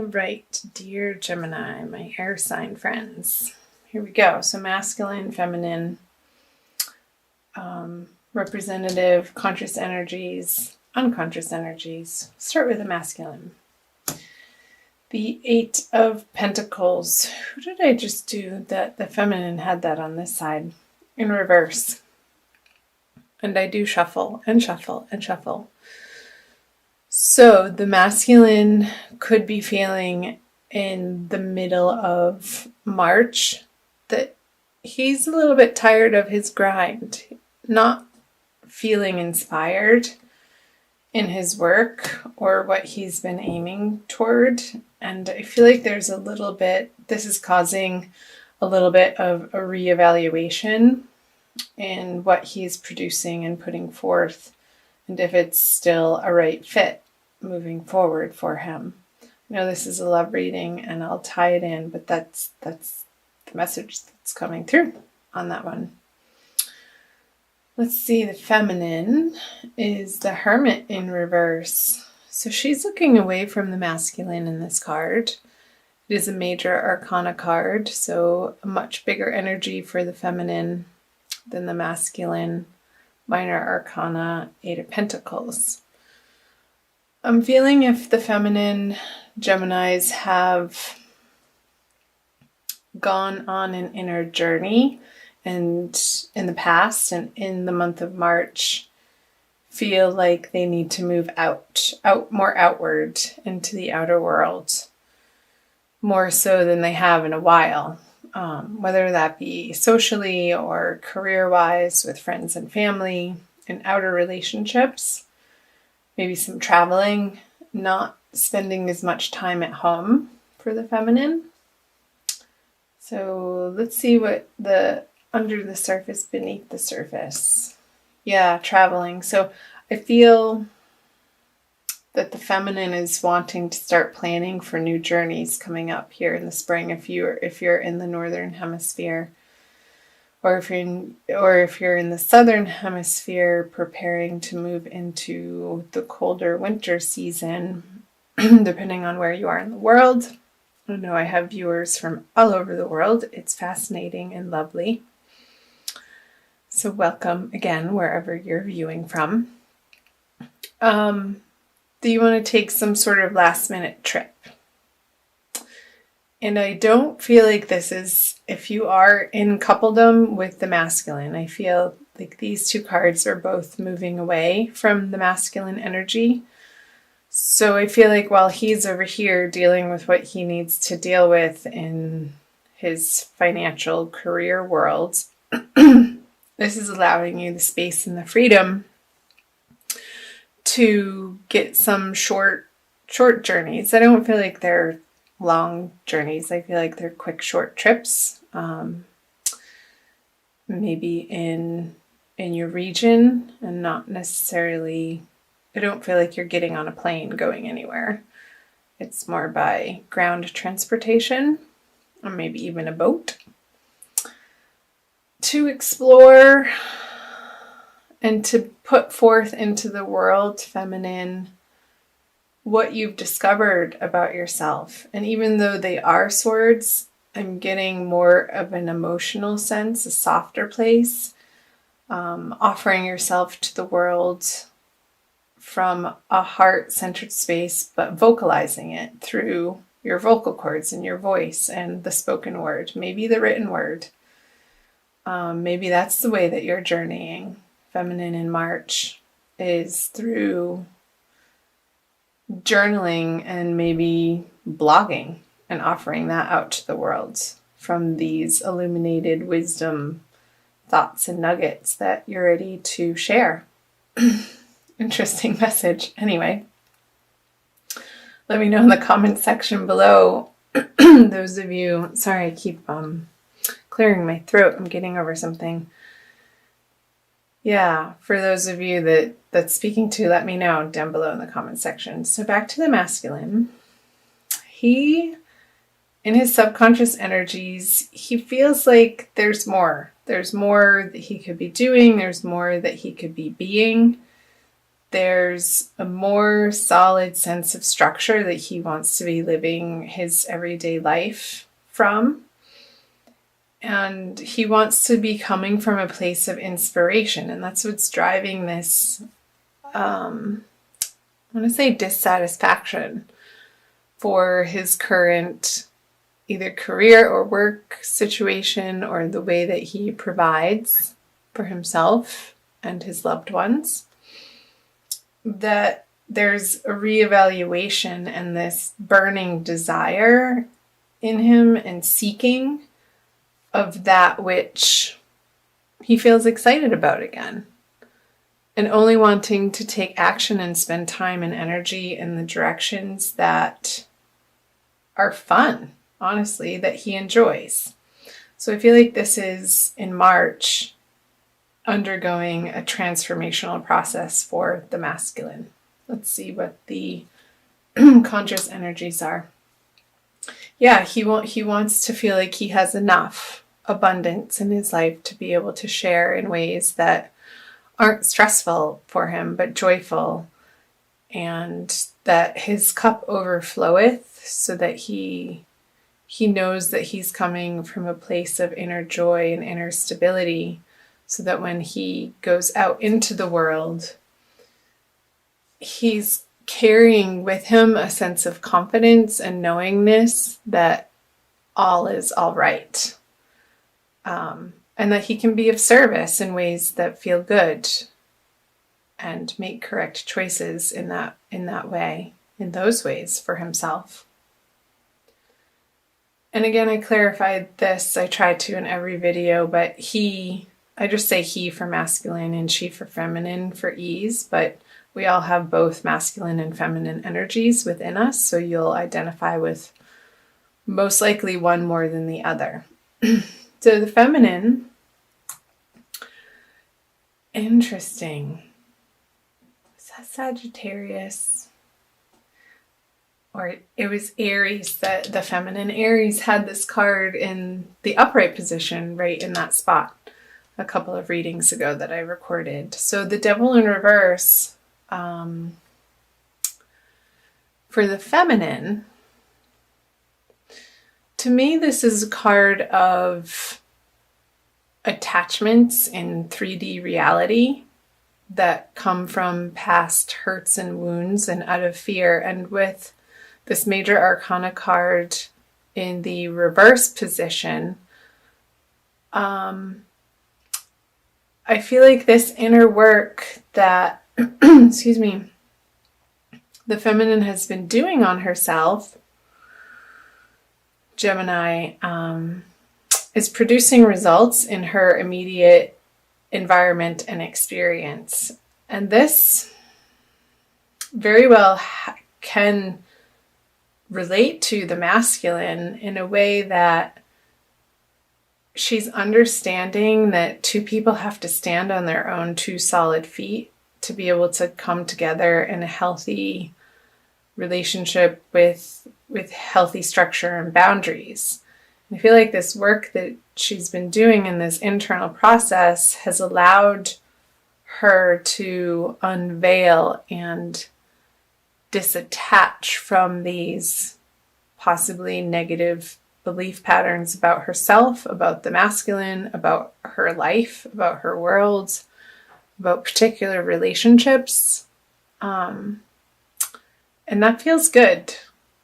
right, dear Gemini, my air sign friends. Here we go. So masculine, feminine, representative, conscious energies, unconscious energies. Start with the masculine. The Eight of Pentacles. Who did I just do that? The feminine had that on this side in reverse. And I do shuffle and shuffle and shuffle. So the masculine could be feeling in the middle of March that he's a little bit tired of his grind, not feeling inspired in his work or what he's been aiming toward. And I feel like there's a little bit, this is causing a little bit of a reevaluation in what he's producing and putting forth, and if it's still a right fit moving forward for him. I know this is a love reading and I'll tie it in, but that's the message that's coming through on that one. Let's see, the feminine is the Hermit in reverse. So she's looking away from the masculine in this card. It is a major arcana card, so a much bigger energy for the feminine than the masculine. Minor arcana, Eight of Pentacles. I'm feeling if the feminine Geminis have gone on an inner journey and in the past and in the month of March feel like they need to move out more outward into the outer world, more so than they have in a while, whether that be socially or career-wise with friends and family, in outer relationships, maybe some traveling, not spending as much time at home for the feminine. So let's see what the under the surface, beneath the surface. Yeah, traveling. So I feel that the feminine is wanting to start planning for new journeys coming up here in the spring. If you're in the northern hemisphere, or if you're in the southern hemisphere, preparing to move into the colder winter season, depending on where you are in the world. I know I have viewers from all over the world. It's fascinating and lovely. So welcome again, wherever you're viewing from. Do you want to take some sort of last minute trip? And I don't feel like this is, if you are in coupledom with the masculine, I feel like these two cards are both moving away from the masculine energy. So I feel like while he's over here dealing with what he needs to deal with in his financial career world, this is allowing you the space and the freedom to get some short journeys. I don't feel like they're long journeys. I feel like they're quick, short trips. Maybe in your region, and not necessarily, I don't feel like you're getting on a plane going anywhere. It's more by ground transportation, or maybe even a boat, to explore and to put forth into the world, feminine, what you've discovered about yourself. And even though they are swords, I'm getting more of an emotional sense, a softer place, offering yourself to the world from a heart-centered space, but vocalizing it through your vocal cords and your voice and the spoken word, maybe the written word. Maybe that's the way that you're journeying. Feminine in March is through journaling and maybe blogging and offering that out to the world from these illuminated wisdom thoughts and nuggets that you're ready to share. Interesting message. Anyway, let me know in the comment section below. Those of you, sorry, I keep clearing my throat. I'm getting over something. Yeah, for those of you that's speaking to, let me know down below in the comment section. So back to the masculine. He, in his subconscious energies, he feels like there's more. There's more that he could be doing. There's more that he could be being. there's a more solid sense of structure that he wants to be living his everyday life from. And he wants to be coming from a place of inspiration. And that's what's driving this, I want to say, dissatisfaction for his current either career or work situation, or the way that he provides for himself and his loved ones. That there's a reevaluation and this burning desire in him and seeking of that which he feels excited about again, and only wanting to take action and spend time and energy in the directions that are fun, honestly, that he enjoys. So I feel like this is, in March, undergoing a transformational process for the masculine. Let's see what the conscious energies are. Yeah, he wants to feel like he has enough abundance in his life to be able to share in ways that aren't stressful for him, but joyful, and that his cup overfloweth, so that he knows that he's coming from a place of inner joy and inner stability, so that when he goes out into the world, he's carrying with him a sense of confidence and knowingness that all is all right. And that he can be of service in ways that feel good and make correct choices in that way, in those ways for himself. And again, I clarified this, I try to in every video, but I just say he for masculine and she for feminine for ease, but we all have both masculine and feminine energies within us, so you'll identify with most likely one more than the other. So the feminine, interesting. Is that Sagittarius? Or it was Aries, that the feminine Aries had this card in the upright position, right in that spot, a couple of readings ago that I recorded. So the Devil in reverse, for the feminine, to me, this is a card of attachments in 3D reality that come from past hurts and wounds and out of fear. And with this Major Arcana card in the reverse position, I feel like this inner work that, excuse me, the feminine has been doing on herself, Gemini, is producing results in her immediate environment and experience. And this very well can relate to the masculine in a way that she's understanding that two people have to stand on their own two solid feet to be able to come together in a healthy relationship with healthy structure and boundaries. I feel like this work that she's been doing in this internal process has allowed her to unveil and disattach from these possibly negative belief patterns about herself, about the masculine, about her life, about her world, about particular relationships. And that feels good.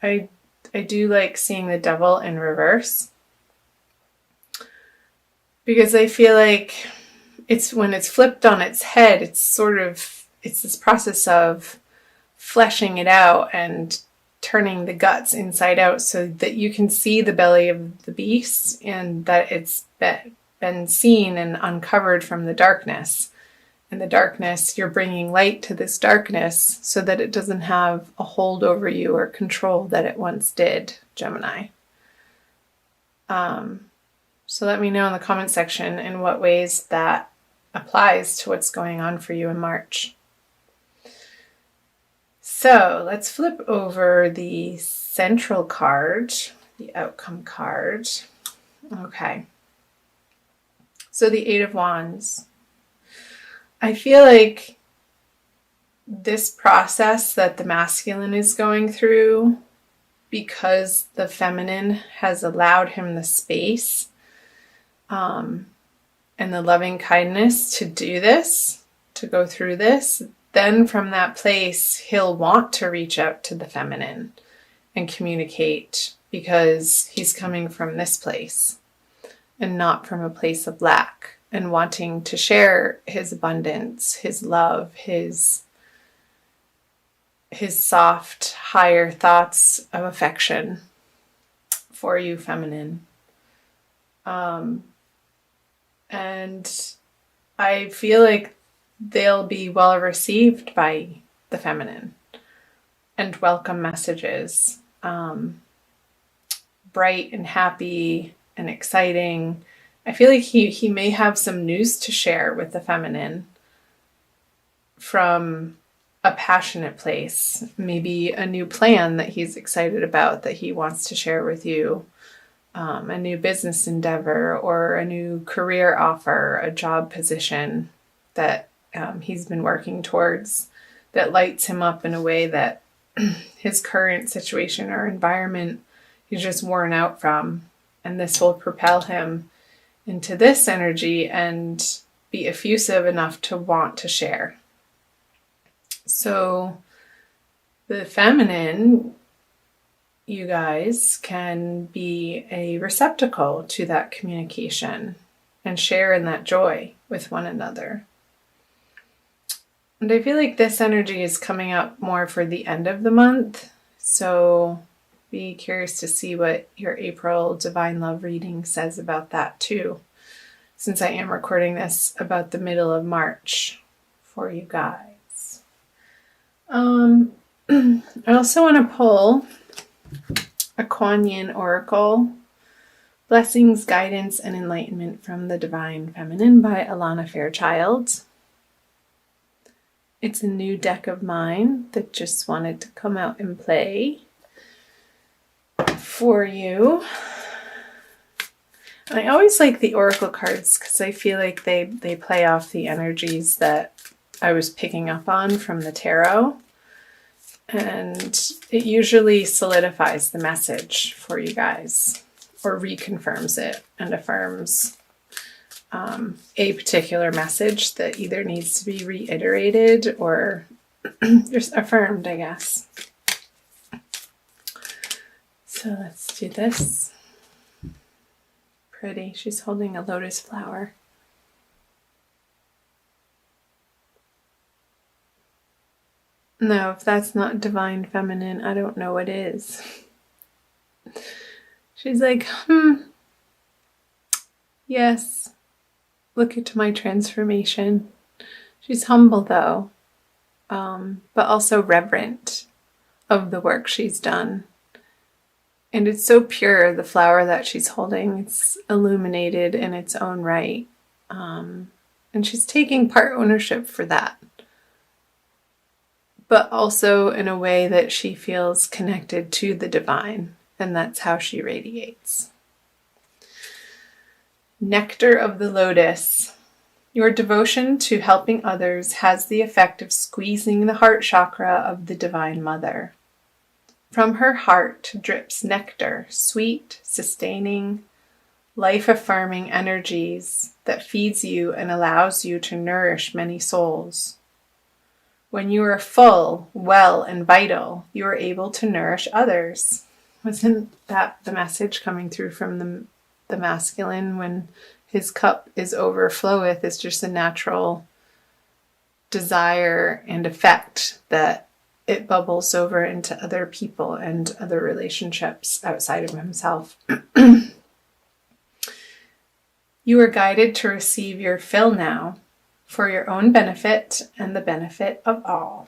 I do like seeing the Devil in reverse, because I feel like it's when it's flipped on its head, it's this process of fleshing it out and turning the guts inside out so that you can see the belly of the beast and that it's been seen and uncovered from the darkness. In the darkness, you're bringing light to this darkness so that it doesn't have a hold over you or control that it once did, Gemini. So let me know in the comment section in what ways that applies to what's going on for you in March. So let's flip over the central card, the outcome card. Okay. So the Eight of Wands. I feel like this process that the masculine is going through, because the feminine has allowed him the space and the loving kindness to do this, to go through this, then from that place, he'll want to reach out to the feminine and communicate, because he's coming from this place and not from a place of lack, and wanting to share his abundance, his love, his soft, higher thoughts of affection for you, feminine. And I feel like they'll be well received by the feminine, and welcome messages, bright and happy and exciting. I feel like he may have some news to share with the feminine from a passionate place, maybe a new plan that he's excited about that he wants to share with you, a new business endeavor or a new career offer, a job position that he's been working towards, that lights him up in a way that his current situation or environment he's just worn out from. And this will propel him into this energy and be effusive enough to want to share. So the feminine, you guys, can be a receptacle to that communication and share in that joy with one another. And I feel like this energy is coming up more for the end of the month. So be curious to see what your April Divine Love reading says about that too, since I am recording this about the middle of March for you guys. I also want to pull a Kuan Yin Oracle, Blessings, Guidance, and Enlightenment from the Divine Feminine by Alana Fairchild. It's a new deck of mine that just wanted to come out and play for you. And I always like the Oracle cards because I feel like they play off the energies that I was picking up on from the tarot. And it usually solidifies the message for you guys, or reconfirms it and affirms a particular message that either needs to be reiterated or just affirmed, I guess. So let's do this. Pretty. She's holding a lotus flower. No, if that's not divine feminine, I don't know what is. She's like, yes, look at my transformation. She's humble though, but also reverent of the work she's done. And it's so pure, the flower that she's holding. It's illuminated in its own right. And she's taking part ownership for that. But also in a way that she feels connected to the divine. And that's how she radiates. Nectar of the Lotus. Your devotion to helping others has the effect of squeezing the heart chakra of the Divine Mother. From her heart drips nectar, sweet, sustaining, life-affirming energies that feeds you and allows you to nourish many souls. When you are full, well, and vital, you are able to nourish others. Wasn't that the message coming through from the masculine when his cup is overfloweth? It's just a natural desire and effect that it bubbles over into other people and other relationships outside of himself. You are guided to receive your fill now for your own benefit and the benefit of all.